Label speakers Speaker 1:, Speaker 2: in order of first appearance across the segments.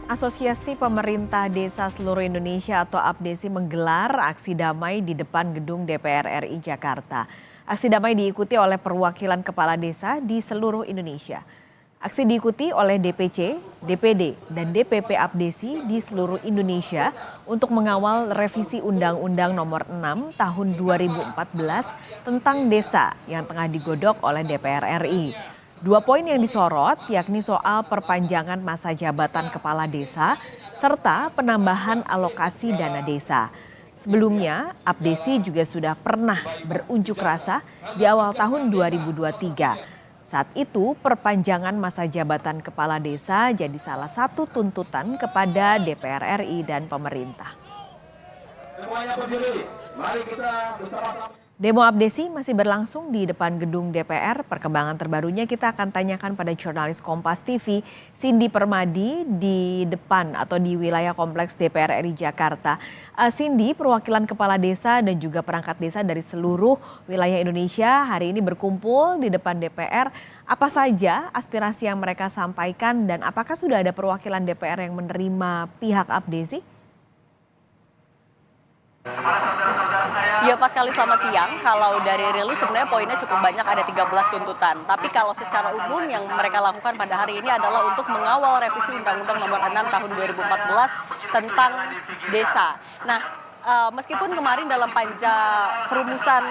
Speaker 1: Asosiasi Pemerintah Desa Seluruh Indonesia atau APDESI menggelar aksi damai di depan gedung DPR RI Jakarta. Aksi damai diikuti oleh perwakilan kepala desa di seluruh Indonesia. Aksi diikuti oleh DPC, DPD, dan DPP APDESI di seluruh Indonesia untuk mengawal revisi Undang-Undang Nomor 6 Tahun 2014 tentang desa yang tengah digodok oleh DPR RI. Dua poin yang disorot yakni soal perpanjangan masa jabatan kepala desa serta penambahan alokasi dana desa. Sebelumnya, APDESI juga sudah pernah berunjuk rasa di awal tahun 2023. Saat itu, perpanjangan masa jabatan kepala desa jadi salah satu tuntutan kepada DPR RI dan pemerintah. Semuanya berdiri, mari kita bersama-sama. Demo APDESI masih berlangsung di depan gedung DPR. Perkembangan terbarunya kita akan tanyakan pada jurnalis Kompas TV, Cindy Permadi di depan atau di wilayah kompleks DPR RI Jakarta. Cindy, perwakilan kepala desa dan juga perangkat desa dari seluruh wilayah Indonesia hari ini berkumpul di depan DPR. Apa saja aspirasi yang mereka sampaikan dan apakah sudah ada perwakilan DPR yang menerima pihak APDESI?
Speaker 2: Ya pas sekali selamat siang, kalau dari rilis sebenarnya poinnya cukup banyak, ada 13 tuntutan. Tapi kalau secara umum yang mereka lakukan pada hari ini adalah untuk mengawal revisi Undang-Undang Nomor 6 Tahun 2014 tentang desa. Nah, meskipun kemarin dalam panja perumusan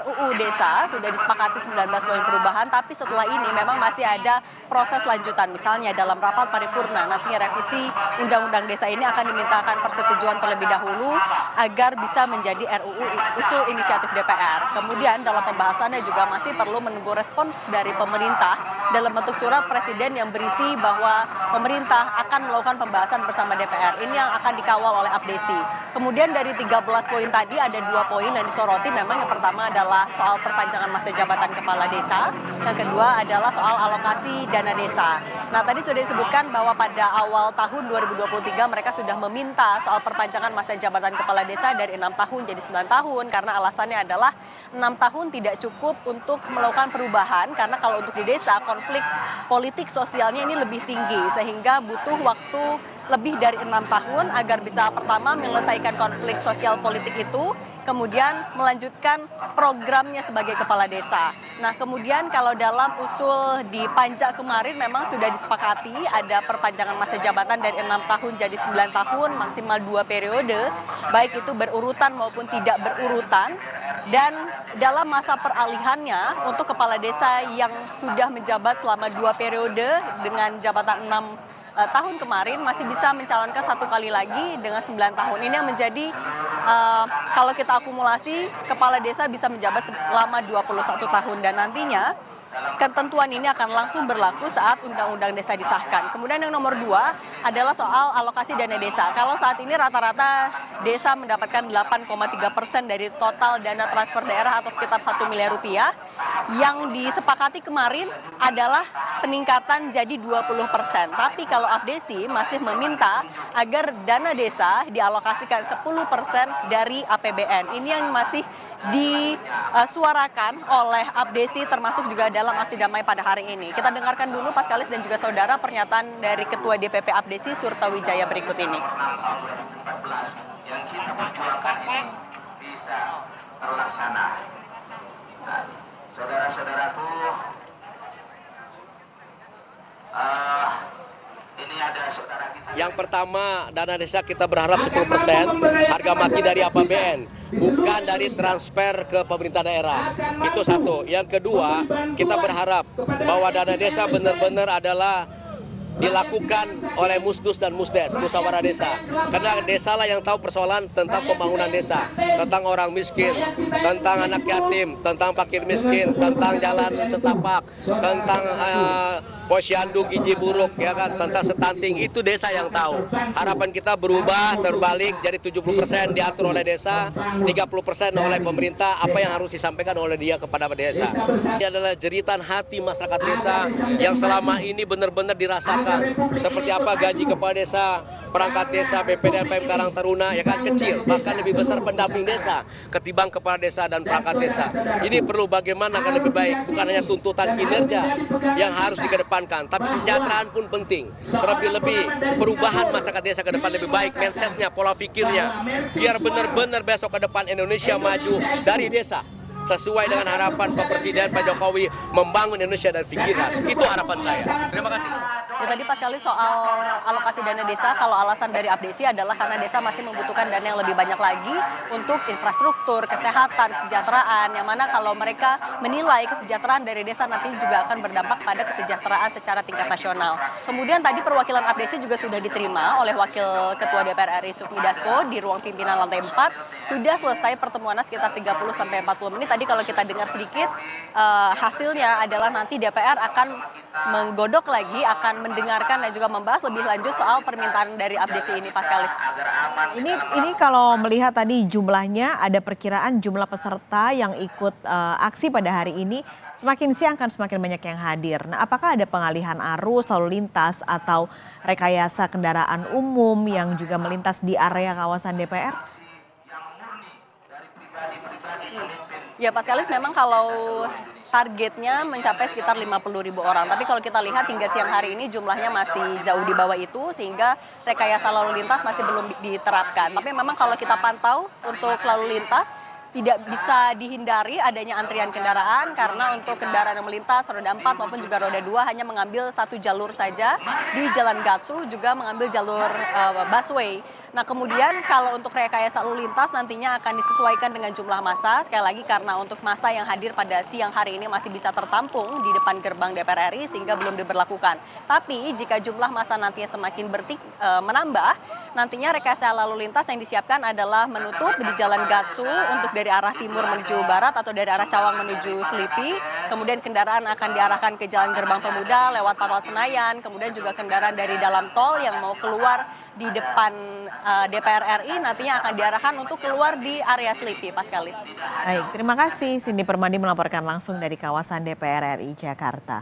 Speaker 2: RUU Desa sudah disepakati 19 poin perubahan, tapi setelah ini memang masih ada proses lanjutan. Misalnya dalam rapat paripurna nantinya revisi Undang-Undang Desa ini akan dimintakan persetujuan terlebih dahulu agar bisa menjadi RUU usul inisiatif DPR. Kemudian dalam pembahasannya juga masih perlu menunggu respons dari pemerintah dalam bentuk surat presiden yang berisi bahwa pemerintah akan melakukan pembahasan bersama DPR. Ini yang akan dikawal oleh APDESI. Kemudian dari 13 poin tadi ada 2 poin yang disoroti. Memang yang pertama adalah soal perpanjangan masa jabatan kepala desa. Yang kedua adalah soal alokasi dana desa. Nah tadi sudah disebutkan bahwa pada awal tahun 2023 mereka sudah meminta soal perpanjangan masa jabatan kepala desa dari 6 tahun jadi 9 tahun. Karena alasannya adalah 6 tahun tidak cukup untuk melakukan perubahan. Karena kalau untuk di desa konflik politik sosialnya ini lebih tinggi. Sehingga butuh waktu lebih dari 6 tahun agar bisa pertama menyelesaikan konflik sosial politik itu, kemudian melanjutkan programnya sebagai kepala desa. Nah kemudian kalau dalam usul di panja kemarin memang sudah disepakati ada perpanjangan masa jabatan dari 6 tahun jadi 9 tahun maksimal 2 periode, baik itu berurutan maupun tidak berurutan. Dan dalam masa peralihannya untuk kepala desa yang sudah menjabat selama 2 periode dengan jabatan 6 tahun kemarin masih bisa mencalonkan 1 kali lagi dengan 9 tahun. Ini yang menjadi kalau kita akumulasi kepala desa bisa menjabat selama 21 tahun dan nantinya ketentuan ini akan langsung berlaku saat Undang-Undang Desa disahkan. Kemudian yang nomor 2 adalah soal alokasi dana desa. Kalau saat ini rata-rata desa mendapatkan 8,3% dari total dana transfer daerah atau sekitar 1 miliar rupiah. Yang disepakati kemarin adalah peningkatan jadi 20%. Tapi kalau APDESI masih meminta agar dana desa dialokasikan 10% dari APBN. Ini yang masih disuarakan oleh APDESI termasuk juga dalam aksi damai pada hari ini. Kita dengarkan dulu Paskalis dan juga saudara pernyataan dari Ketua DPP APDESI Surtawijaya berikut ini. Yang kita perjuangkan ini bisa terlaksana. Nah, saudara-saudaraku, ini ada saudara kita.
Speaker 3: Yang pertama, dana desa kita berharap 10% harga mati dari APBN, bukan dari transfer ke pemerintah daerah. Itu satu. Yang kedua, kita berharap bahwa dana desa benar-benar adalah dilakukan oleh Musdus dan Musdes, musyawarah desa. Karena desa lah yang tahu persoalan tentang pembangunan desa, tentang orang miskin, tentang anak yatim, tentang fakir miskin, tentang jalan setapak, tentang posyandu gizi buruk, ya kan, tentang stunting. Itu desa yang tahu. Harapan kita berubah terbalik jadi 70% diatur oleh desa, 30% oleh pemerintah. Apa yang harus disampaikan oleh dia kepada desa. Ini adalah jeritan hati masyarakat desa yang selama ini benar-benar dirasakan. Seperti apa gaji kepala desa, perangkat desa, BPD, PM Karang Taruna, ya kan, kecil, bahkan lebih besar pendamping desa ketimbang kepala desa dan perangkat desa. Ini perlu bagaimana akan lebih baik, bukan hanya tuntutan kinerja yang harus dikedepankan. kedepankan, tapi kesejahteraan pun penting. Terlebih-lebih perubahan masyarakat desa ke depan lebih baik, mindsetnya, pola pikirnya, biar benar-benar besok ke depan Indonesia maju dari desa. Sesuai dengan harapan Pak Presiden, Pak Jokowi, membangun Indonesia dari pikiran. Itu harapan saya. Terima kasih.
Speaker 2: Ya tadi pas kali soal alokasi dana desa, kalau alasan dari Abdesi adalah karena desa masih membutuhkan dana yang lebih banyak lagi untuk infrastruktur, kesehatan, kesejahteraan, yang mana kalau mereka menilai kesejahteraan dari desa nanti juga akan berdampak pada kesejahteraan secara tingkat nasional. Kemudian tadi perwakilan Abdesi juga sudah diterima oleh Wakil Ketua DPR RI Sufmi Dasko di ruang pimpinan lantai 4. Sudah selesai pertemuannya sekitar 30-40 menit. Tadi kalau kita dengar sedikit, hasilnya adalah nanti DPR akan menggodok lagi, akan mendengarkan dan juga membahas lebih lanjut soal permintaan dari Abdesi ini, Paskalis.
Speaker 1: Ini kalau melihat tadi jumlahnya, ada perkiraan jumlah peserta yang ikut aksi pada hari ini semakin siang kan semakin banyak yang hadir. Nah, apakah ada pengalihan arus lalu lintas atau rekayasa kendaraan umum yang juga melintas di area kawasan DPR?
Speaker 2: Ya, Paskalis, memang kalau targetnya mencapai sekitar 50.000 orang. Tapi kalau kita lihat hingga siang hari ini jumlahnya masih jauh di bawah itu, sehingga rekayasa lalu lintas masih belum diterapkan. Tapi memang kalau kita pantau untuk lalu lintas, tidak bisa dihindari adanya antrian kendaraan karena untuk kendaraan yang melintas roda 4 maupun juga roda 2 hanya mengambil satu jalur saja di Jalan Gatsu, juga mengambil jalur busway. Nah, kemudian kalau untuk rekayasa lalu lintas nantinya akan disesuaikan dengan jumlah massa. Sekali lagi karena untuk massa yang hadir pada siang hari ini masih bisa tertampung di depan gerbang DPR RI sehingga belum diberlakukan. Tapi jika jumlah massa nantinya semakin menambah, nantinya rekayasa lalu lintas yang disiapkan adalah menutup di Jalan Gatsu untuk dari arah timur menuju barat atau dari arah Cawang menuju Selipi. Kemudian kendaraan akan diarahkan ke Jalan Gerbang Pemuda lewat Pangkal Senayan. Kemudian juga kendaraan dari dalam tol yang mau keluar di depan DPR RI nantinya akan diarahkan untuk keluar di area Selipi, Paskalis.
Speaker 1: Baik, terima kasih Cindy Permadi melaporkan langsung dari kawasan DPR RI Jakarta.